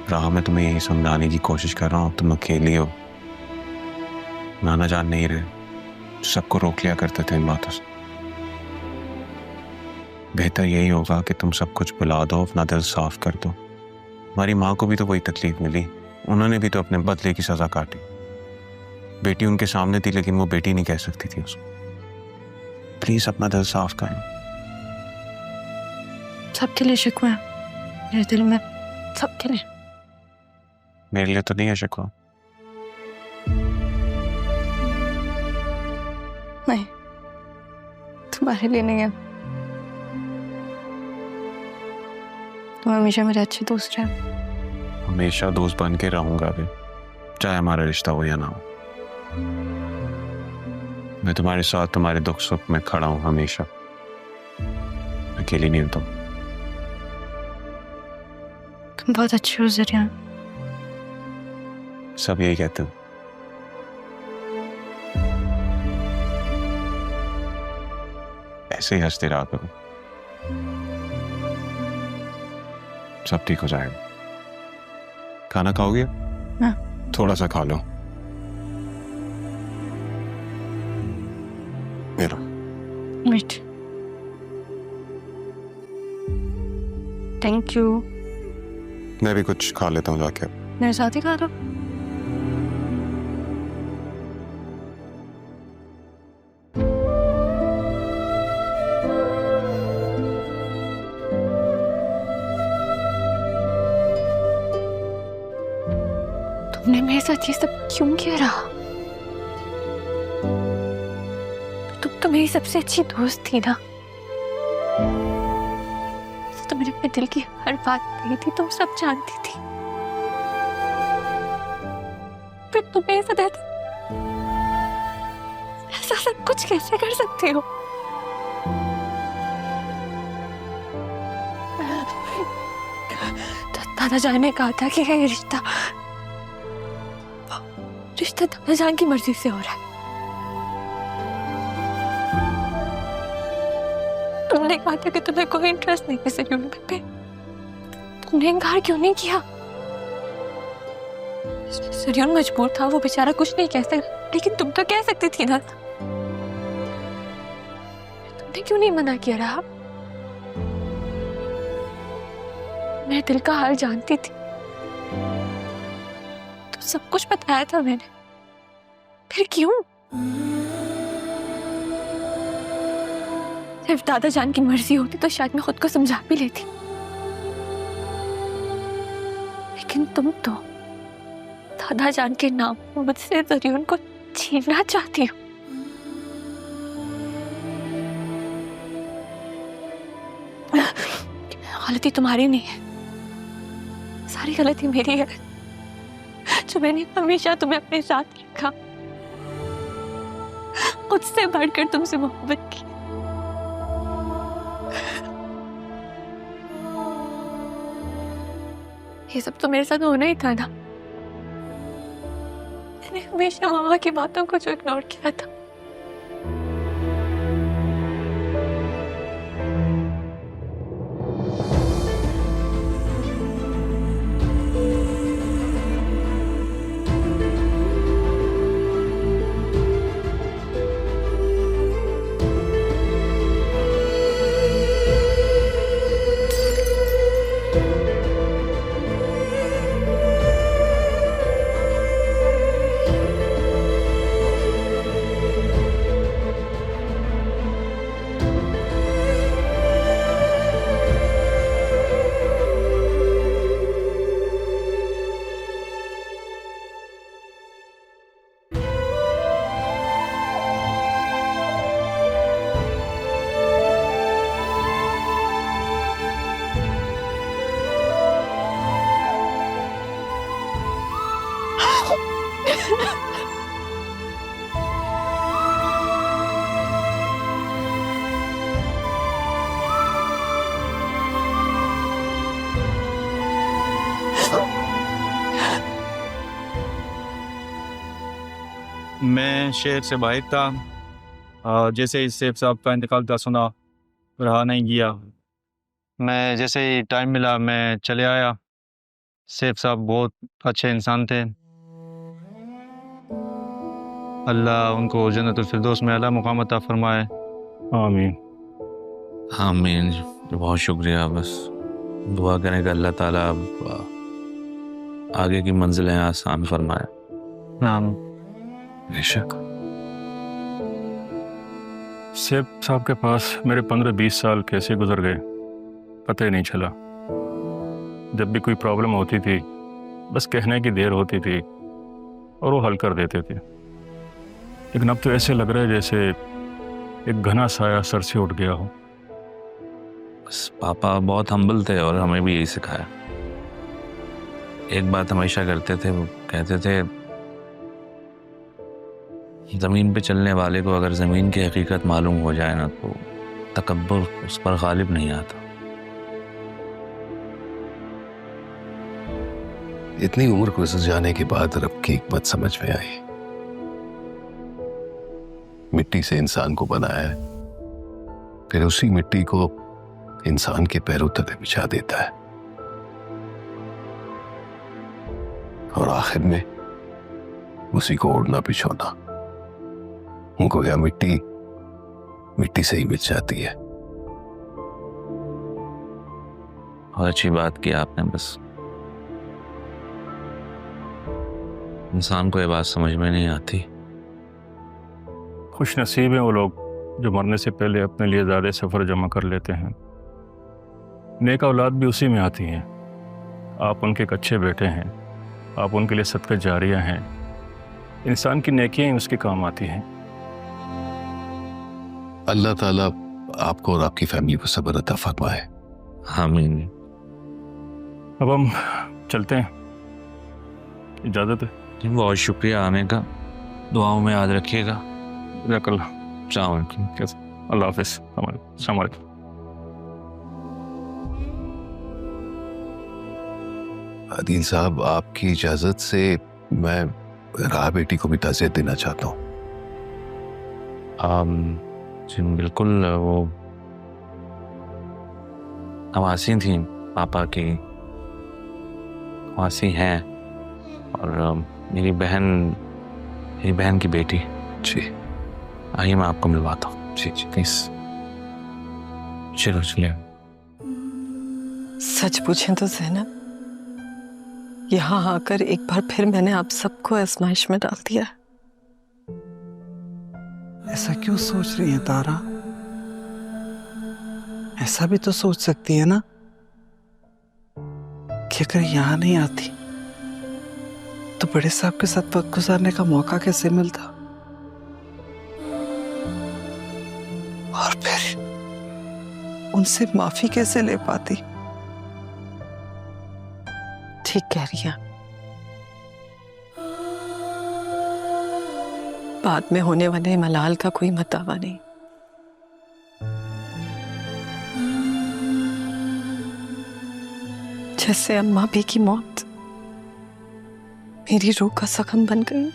राह में तुम्हें यही समझाने की कोशिश कर रहा हूँ, तुम अकेली हो। नाना जान नहीं रहे, सबको रोक लिया करते थे इन बातों से। बेहतर यही होगा कि तुम सब कुछ भुला दो, अपना दिल साफ कर दो। हमारी माँ को भी तो वही तकलीफ मिली, उन्होंने भी तो अपने बदले की सजा काटी। बेटी उनके सामने थी लेकिन वो बेटी नहीं कह सकती थी उसको। प्लीज अपना दिल साफ कर लो। सबके लिए शिकवा है मेरे दिल में, सबके लिए। मेरे लिए तो नहीं है शिकवा। नहीं, तुम्हारे लिए नहीं है। तुम हमेशा मेरे अच्छे दोस्त रहे। हमेशा दोस्त बन के रहूंगा भी, चाहे हमारा रिश्ता हो या ना हो। मैं तुम्हारे साथ तुम्हारे दुख सुख में खड़ा हूं हमेशा। अकेली नहीं हो तुम। तुम बहुत अच्छे हो ज़रिया। सब यही कहते हो। ऐसे ही हंसते रहा करो, सब ठीक हो जाएगा। खाना खाओगे? हाँ। थोड़ा सा खा लो। मेरा मीठ। Thank you. मैं भी कुछ खा लेता हूँ जाके। मेरे साथ ही खा दो। तुमने मेरे साथ ये सब क्यों किया रहा? तुम तो मेरी सबसे अच्छी दोस्त थी ना। तो मैंने अपने दिल की हर बात कही थी, तुम सब जानती थी। फिर तुम मेरे साथ ऐसा सब कुछ कैसे कर सकते हो? दादा जान ने कहा था कि ये रिश्ता दादा जान की मर्जी से हो रहा है। तुमने कहा था कि तुम्हें कोई इंटरेस्ट नहीं है सरियन पे। तुमने इनकार क्यों नहीं किया? सरियन मजबूर था, वो बेचारा कुछ नहीं कह सकता, लेकिन तुम तो कह सकती थी ना। तुमने क्यों नहीं मना किया रहा? मैं दिल का हाल जानती थी, तो सब कुछ बताया था मैंने। फिर क्यों? सिर्फ दादा जान की मर्जी होती तो शायद मैं खुद को समझा भी लेती, लेकिन तुम तो दादा जान के नाम मुझसे ज़रियन को छीनना चाहती हो। गलती तुम्हारी नहीं है, सारी गलती मेरी है, जो मैंने हमेशा तुम्हें अपने साथ रखा, खुद से बढ़कर तुमसे मोहब्बत की। ये सब तो मेरे साथ होना ही था ना। मैंने हमेशा मामा की बातों को जो इग्नोर किया था। मैं शहर से बाहर था, जैसे ही सेफ साहब का इंतकाल का सुना, रहा नहीं गया। मैं जैसे ही टाइम मिला मैं चले आया। सेठ साहब बहुत अच्छे इंसान थे। अल्लाह उनको जन्नतुल फिरदौस में आला मुकाम अता फरमाए। आमीन। आमीन। बहुत शुक्रिया। बस दुआ करें कि अल्लाह ताला आगे की मंजिलें आसान फरमाए। नाम बेशक। सेठ साहब के पास मेरे 15-20 साल कैसे गुजर गए पता ही नहीं चला। जब भी कोई प्रॉब्लम होती थी बस कहने की देर होती थी और वो हल कर देते थे। लेकिन अब तो ऐसे लग रहा है जैसे एक घना साया सर से उठ गया हो। बस पापा बहुत हम्बल थे और हमें भी यही सिखाया। एक बात हमेशा करते थे, वो कहते थे ज़मीन पे चलने वाले को अगर ज़मीन की हकीकत मालूम हो जाए ना तो तकब्बुर उस पर गालिब नहीं आता। इतनी उम्र गुजर जाने के बाद रब की हिकमत समझ में आई। मिट्टी से इंसान को बनाया है, फिर उसी मिट्टी को इंसान के पैरों तले बिछा देता है और आखिर में उसी को ओढ़ना बिछोना। गोया मिट्टी मिट्टी से ही मिल जाती है। बहुत अच्छी बात की आपने। बस इंसान को ये बात समझ में नहीं आती। खुश नसीब हैं वो लोग जो मरने से पहले अपने लिए ज़्यादा सफ़र जमा कर लेते हैं। नेक औलाद भी उसी में आती हैं। आप उनके एक अच्छे बेटे हैं, आप उनके लिए सदका जारिया हैं। इंसान की नेकियां ही उसके काम आती हैं। अल्लाह ताला आपको और आपकी फैमिली को सब्र अता फरमाए। आमीन। अब हम चलते हैं, इजाज़त है। बहुत शुक्रिया आने का। दुआओं में याद रखिएगा। जज़ाकल्लाह। अस्सलाम वालेकुम। कैसे? अल्लाह हाफिज़। अस्सलाम वालेकुम। आदिल साहब, आपकी इजाजत से मैं राह बेटी को भी ताज़ियत देना चाहता हूँ। जी बिल्कुल। वो नवासी थी पापा की, नवासी हैं। और मेरी बहन की बेटी। जी आइए मैं आपको मिलवाता हूँ। जी जी। प्लीज चलो चलिए। सच पूछें तो ज़ैनब, यहाँ आकर एक बार फिर मैंने आप सबको आजमाइश में डाल दिया। ऐसा क्यों सोच रही है तारा? ऐसा भी तो सोच सकती है ना कि अगर यहाँ नहीं आती तो बड़े साहब के साथ वक्त गुजारने का मौका कैसे मिलता, और फिर उनसे माफी कैसे ले पाती। ठीक कह रही हैं। बाद में होने वाले मलाल का कोई मतावा नहीं। जैसे अम्मा भी की मौत मेरी रूह का जख्म बन गई।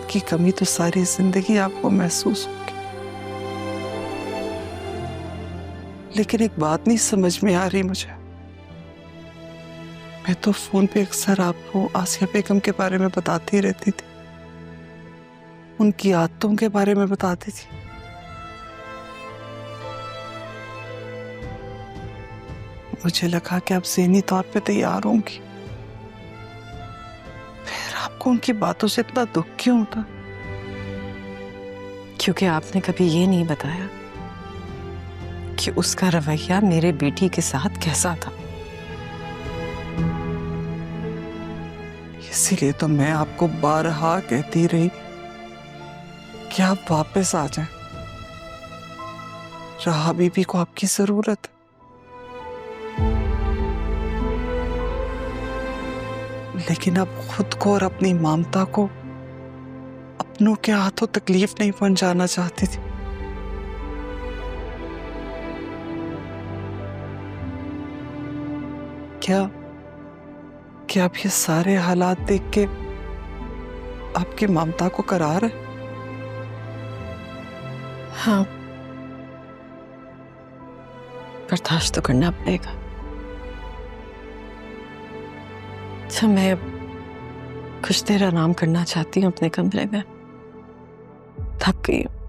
की कमी तो सारी जिंदगी आपको महसूस होगी, लेकिन एक बात नहीं समझ में आ रही मुझे। मैं तो फोन पे अक्सर आपको आसिया बेगम के बारे में बताती रहती थी, उनकी आदतों के बारे में बताती थी। मुझे लगा कि आप ज़हनी तौर पे तैयार होंगी, फिर आपको उनकी बातों से इतना दुख क्यों होता? क्योंकि आपने कभी ये नहीं बताया कि उसका रवैया मेरे बेटी के साथ कैसा था। इसीलिए तो मैं आपको बारहा कहती रही कि आप वापस आ जाएं। राहा बीबी को आपकी जरूरत है। लेकिन आप खुद को और अपनी ममता को अपनों के हाथों तकलीफ नहीं पहुंचाना चाहती थी। क्या आप ये सारे हालात देख के आपकी ममता को करार है? हाँ, बर्दाश्त तो करना पड़ेगा। अच्छा, मैं कुछ देर आराम करना चाहती हूँ अपने कमरे में, थक गई हूँ।